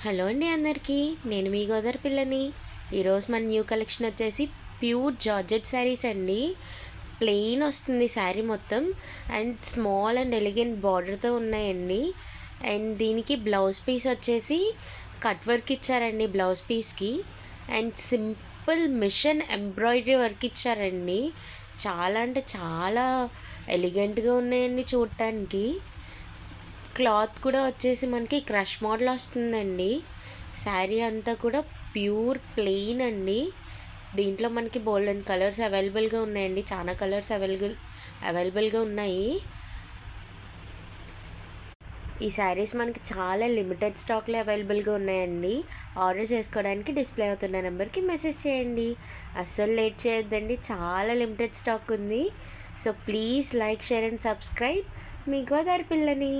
Hello అండి అందరికీ. నేను మీ గోదావరి పిల్లని. ఈరోజు మన న్యూ కలెక్షన్ వచ్చేసి ప్యూర్ జార్జెట్ శారీస్ అండి. ప్లెయిన్ వస్తుంది శారీ మొత్తం అండ్ స్మాల్ అండ్ ఎలిగెంట్ బార్డర్తో ఉన్నాయండి. అండ్ దీనికి బ్లౌజ్ పీస్ వచ్చేసి కట్ వర్క్ ఇచ్చారండి బ్లౌజ్ పీస్కి. And simple machine embroidery work ఇచ్చారండి. చాలా అంటే చాలా ఎలిగెంట్గా ఉన్నాయండి చూడటానికి. క్లాత్ కూడా వచ్చేసి మనకి క్రష్ మోడల్ వస్తుందండి. శారీ అంతా కూడా ప్యూర్ ప్లెయిన్ అండి. దీంట్లో మనకి బోల్డెన్ కలర్స్ అవైలబుల్గా ఉన్నాయండి. చాలా కలర్స్ అవైలబుల్గా ఉన్నాయి. ఈ శారీస్ మనకి చాలా లిమిటెడ్ స్టాక్లో అవైలబుల్గా ఉన్నాయండి. ఆర్డర్ చేసుకోవడానికి డిస్ప్లే అవుతున్న నెంబర్కి మెసేజ్ చేయండి. అస్సలు లేట్ చేయొద్దండి, చాలా లిమిటెడ్ స్టాక్ ఉంది. So please like, share and subscribe. మీ గోదావరి పిల్లని.